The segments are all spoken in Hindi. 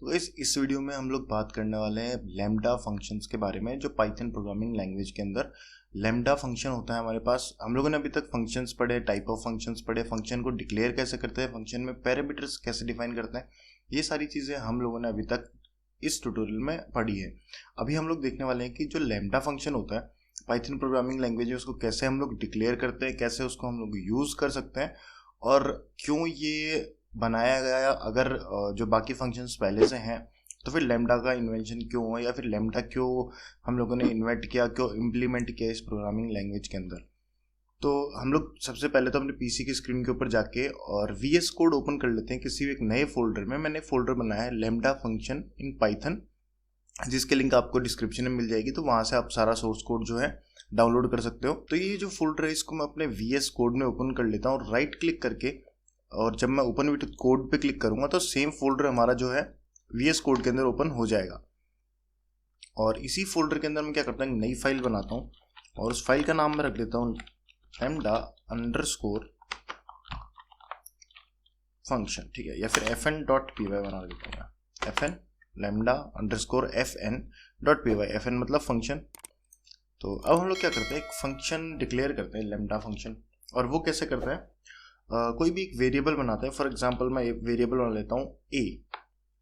तो इस वीडियो में हम लोग बात करने वाले हैं लैम्डा फंक्शंस के बारे में, जो पाइथन प्रोग्रामिंग लैंग्वेज के अंदर लैम्डा फंक्शन होता है हमारे पास। हम लोगों ने अभी तक फंक्शंस पढ़े, टाइप ऑफ फंक्शंस पढ़े, फंक्शन को डिक्लेयर कैसे करते हैं, फंक्शन में पैरामीटर्स कैसे डिफाइन करते हैं, ये सारी चीज़ें हम लोगों ने अभी तक इस ट्यूटोरियल में पढ़ी है। अभी हम लोग देखने वाले हैं कि जो लैम्डा फंक्शन होता है पाइथन प्रोग्रामिंग लैंग्वेज में, उसको कैसे हम लोग डिक्लेयर करते हैं, कैसे उसको हम लोग यूज़ कर सकते हैं और क्यों ये बनाया गया। अगर जो बाकी फंक्शंस पहले से हैं तो फिर लैम्डा का इन्वेंशन क्यों हुआ, या फिर लैम्डा क्यों हम लोगों ने इन्वेंट किया, क्यों इम्प्लीमेंट किया इस प्रोग्रामिंग लैंग्वेज के अंदर। तो हम लोग सबसे पहले तो अपने पीसी की स्क्रीन के ऊपर जाके और VS कोड ओपन कर लेते हैं। किसी एक नए फोल्डर में मैंने फोल्डर बनाया है लैम्डा फंक्शन इन पाइथन, जिसके लिंक आपको डिस्क्रिप्शन में मिल जाएगी, तो वहाँ से आप सारा सोर्स कोड जो है डाउनलोड कर सकते हो। तो ये जो फोल्डर है इसको मैं अपने VS कोड में ओपन कर लेता हूँ और राइट क्लिक करके, और जब मैं ओपन विद कोड पे क्लिक करूंगा तो सेम फोल्डर हमारा जो है VS कोड के अंदर ओपन हो जाएगा। और इसी फोल्डर के अंदर मैं क्या करता हूँ, नई फाइल बनाता हूँ और उस फाइल का नाम मैं रख देता हूँ लैम्डा अंडरस्कोर फंक्शन, ठीक है, या फिर fn.py बना देता हूँ। fn lambda underscore fn.py, fn मतलब फंक्शन। तो अब हम लोग क्या करते हैं, एक फंक्शन डिक्लेयर करते हैं लैम्डा फंक्शन। और वो कैसे करते हैं, कोई भी एक वेरिएबल बनाते हैं। फॉर एग्जांपल मैं एक वेरिएबल बना लेता हूँ a,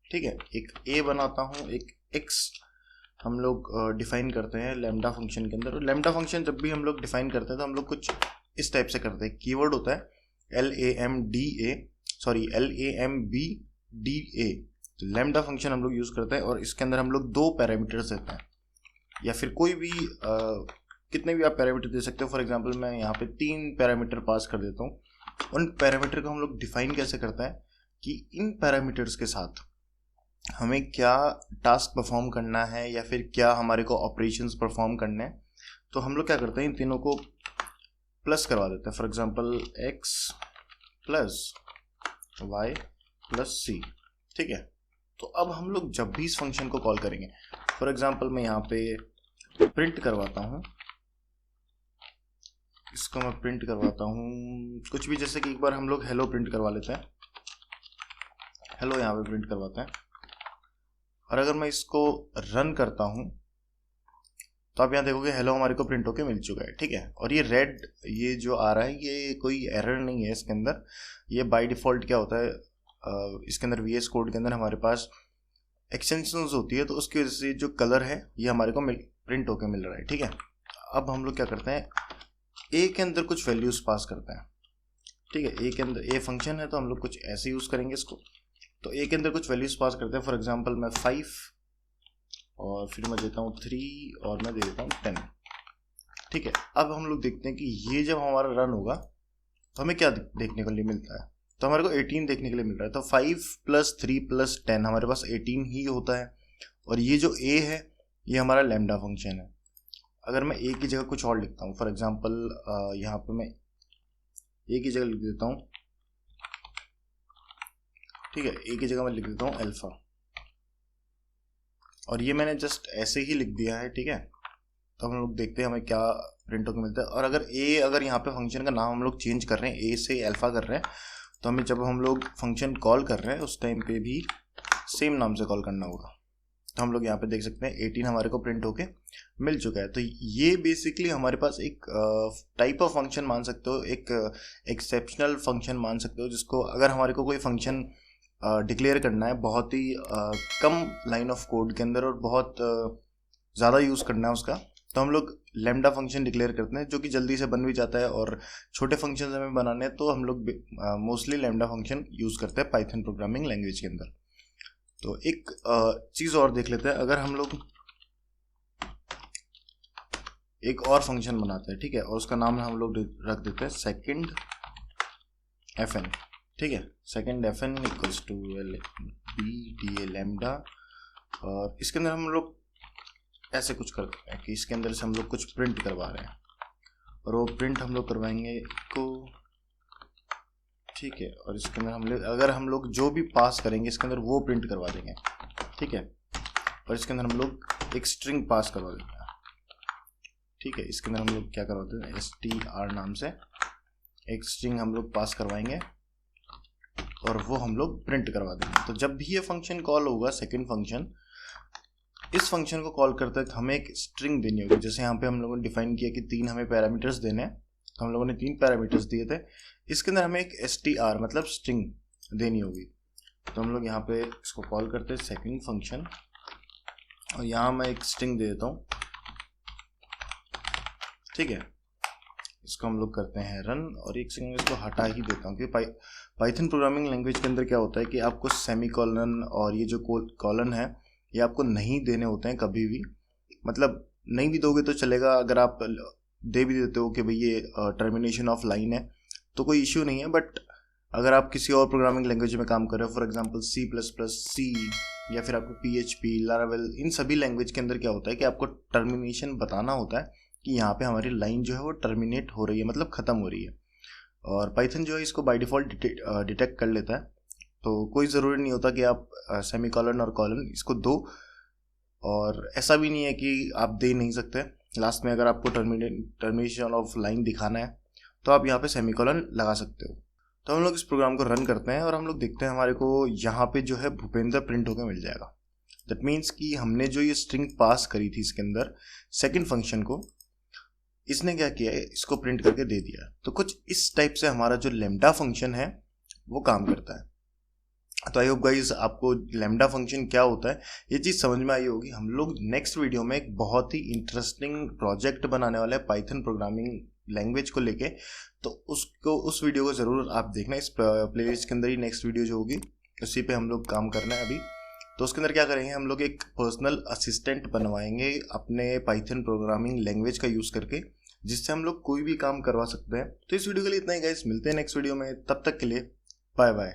ठीक है, एक a बनाता हूँ, एक x हम लोग डिफाइन करते हैं लैम्डा फंक्शन के अंदर। लैम्डा फंक्शन जब भी हम लोग डिफाइन करते हैं तो हम लोग कुछ इस टाइप से करते हैं। कीवर्ड होता है LAMBDA, तो लैम्डा फंक्शन हम लोग यूज़ करते हैं और इसके अंदर हम लोग 2 पैरामीटर्स देते हैं, या फिर कोई भी कितने भी आप पैरामीटर दे सकते हो। फॉर एग्जांपल मैं यहाँ पे 3 पैरामीटर पास कर देता हूँ। उन पैरामीटर को हम लोग डिफाइन कैसे करते हैं कि इन पैरामीटर्स के साथ हमें क्या टास्क परफॉर्म करना है, या फिर क्या हमारे को ऑपरेशंस परफॉर्म करने हैं। तो हम लोग क्या करते हैं, इन तीनों को प्लस करवा देते हैं। For example x plus y plus c, ठीक है। तो अब हम लोग जब भी इस फंक्शन को कॉल करेंगे, फॉर एग्जांपल मैं यहाँ पे प्रिंट करवाता हूँ, इसको मैं प्रिंट करवाता हूँ कुछ भी, जैसे कि एक बार हम लोग हेलो प्रिंट करवा लेते हैं, हेलो यहाँ पे प्रिंट करवाते हैं। और अगर मैं इसको रन करता हूँ तो आप यहाँ देखोगे हेलो हमारे को प्रिंट होके मिल चुका है, ठीक है। और ये रेड, ये जो आ रहा है ये कोई एरर नहीं है इसके अंदर। ये बाय डिफ़ॉल्ट क्या होता है, इसके अंदर VS कोड के अंदर हमारे पास एक्सटेंशंस होती है, तो उसकी वजह से जो कलर है ये हमारे को प्रिंट होके मिल रहा है, ठीक है। अब हम लोग क्या करते हैं, ए के अंदर कुछ वैल्यूज पास करते हैं, ठीक है। ए के अंदर ए फंक्शन है तो हम लोग कुछ ऐसे यूज़ करेंगे इसको। तो ए के अंदर कुछ वैल्यूज पास करते हैं। फॉर एग्जांपल मैं 5 और फिर मैं देता हूँ 3 और मैं दे देता हूँ 10, ठीक है। अब हम लोग देखते हैं कि ये जब हमारा रन होगा तो हमें क्या देखने को लिए मिलता है, तो हमारे को 18 देखने के लिए मिल रहा है। तो 5 + 3 + 10 हमारे पास 18 ही होता है। और ये जो ए है ये हमारा लैम्डा फंक्शन है। अगर मैं ए की जगह कुछ और लिखता हूँ, फॉर एग्जांपल यहाँ पे मैं ए की जगह लिख देता हूँ, ठीक है, ए की जगह मैं लिख देता हूँ अल्फा, और ये मैंने जस्ट ऐसे ही लिख दिया है, ठीक है। तो हम लोग देखते हैं हमें क्या प्रिंट होकर मिलता है। और अगर यहाँ पे फंक्शन का नाम हम लोग चेंज कर रहे हैं, ए से अल्फा कर रहे हैं, तो हमें जब हम लोग फंक्शन कॉल कर रहे हैं उस टाइम पे भी सेम नाम से कॉल करना होगा। तो हम लोग यहाँ पे देख सकते हैं 18 हमारे को प्रिंट होके मिल चुका है। तो ये बेसिकली हमारे पास एक टाइप ऑफ फंक्शन मान सकते हो, एक एक्सेप्शनल फंक्शन मान सकते हो, जिसको अगर हमारे को कोई फंक्शन डिक्लेयर करना है बहुत ही कम लाइन ऑफ कोड के अंदर और बहुत ज़्यादा यूज़ करना है उसका, तो हम लोग लैम्डा फंक्शन डिक्लेयर करते हैं, जो कि जल्दी से बन भी जाता है। और छोटे फंक्शन हमें बनाने हैं तो हम लोग मोस्टली लैम्डा फंक्शन यूज़ करते हैं पाइथन प्रोग्रामिंग लैंग्वेज के अंदर। तो एक चीज़ और देख लेते हैं, अगर हम लोग एक और फंक्शन बनाते हैं, ठीक है, और उसका नाम हम लोग रख देते हैं सेकंड fn, ठीक है। सेकंड fn = LBDA लैम्डा, और इसके अंदर हम लोग ऐसे कुछ करते हैं कि इसके अंदर से हम लोग कुछ प्रिंट करवा रहे हैं, और वो प्रिंट हम लोग करवाएंगे को, ठीक है। और इसके अंदर अगर हम लोग जो भी पास करेंगे इसके अंदर वो प्रिंट करवा देंगे, ठीक है। और इसके अंदर हम लोग एक स्ट्रिंग पास करवा देंगे, ठीक है। इसके अंदर हम लोग क्या करवाते हैं, str नाम से एक स्ट्रिंग हम लोग पास करवाएंगे, और वो हम लोग प्रिंट करवा देंगे। तो जब भी ये फंक्शन कॉल होगा, सेकंड फंक्शन, इस फंक्शन को कॉल करते वक्त हमें एक स्ट्रिंग देनी होगी। जैसे यहाँ पे हम लोगों ने डिफाइन किया कि 3 हमें पैरामीटर्स देने हैं, तो हम लोगों ने 3 पैरामीटर्स दिए थे। इसके अंदर हमें एक str मतलब स्ट्रिंग देनी होगी। तो हम लोग यहाँ पे इसको कॉल करते हैं सेकंड फंक्शन, और यहाँ मैं एक स्ट्रिंग दे देता हूँ, ठीक है। इसको हम लोग करते हैं रन, और एक सेकंड में इसको हटा ही देता हूँ क्योंकि पाइथन प्रोग्रामिंग लैंग्वेज के अंदर क्या होता है कि आपको सेमी कॉलन और ये जो कॉलन है ये आपको नहीं देने होते हैं कभी भी। मतलब नहीं भी दोगे तो चलेगा, अगर आप दे भी देते हो कि भाई ये टर्मिनेशन ऑफ लाइन है तो कोई इश्यू नहीं है। बट अगर आप किसी और प्रोग्रामिंग लैंग्वेज में काम कर रहे हो, फॉर एग्जांपल C++, C या फिर आपको PHP, Laravel, इन सभी लैंग्वेज के अंदर क्या होता है कि आपको टर्मिनेशन बताना होता है कि यहाँ पे हमारी लाइन जो है वो टर्मिनेट हो रही है, मतलब ख़त्म हो रही है। और पाइथन जो है इसको बाय डिफ़ॉल्ट डिटेक्ट कर लेता है, तो कोई ज़रूरी नहीं होता कि आप सेमी कॉलन और कॉलन इसको दो, और ऐसा भी नहीं है कि आप दे नहीं सकते। लास्ट में अगर आपको टर्मिनेशन ऑफ लाइन दिखाना है तो आप यहाँ पे सेमी कॉलन लगा सकते हो। तो हम लोग इस प्रोग्राम को रन करते हैं और हम लोग देखते हैं हमारे को यहाँ पे जो है भूपेंद्र प्रिंट होकर मिल जाएगा। दैट मीन्स कि हमने जो ये स्ट्रिंग पास करी थी इसके अंदर सेकेंड फंक्शन को, इसने क्या किया है, इसको प्रिंट करके दे दिया। तो कुछ इस टाइप से हमारा जो लैम्डा फंक्शन है वो काम करता है। तो आई होप गाइज आपको लैम्डा फंक्शन क्या होता है ये चीज़ समझ में आई होगी। हम लोग नेक्स्ट वीडियो में एक बहुत ही इंटरेस्टिंग प्रोजेक्ट बनाने वाले हैं पाइथन प्रोग्रामिंग लैंग्वेज को लेके, तो उस वीडियो को ज़रूर आप देखना। इस प्लेलिस्ट के अंदर ही नेक्स्ट वीडियो जो होगी उसी पे हम लोग काम करना है अभी। तो उसके अंदर क्या करेंगे, हम लोग एक पर्सनल असिस्टेंट बनवाएंगे अपने पाइथन प्रोग्रामिंग लैंग्वेज का यूज़ करके, जिससे हम लोग कोई भी काम करवा सकते हैं। तो इस वीडियो के लिए इतना ही गाइस, मिलते हैं नेक्स्ट वीडियो में, तब तक के लिए बाय बाय।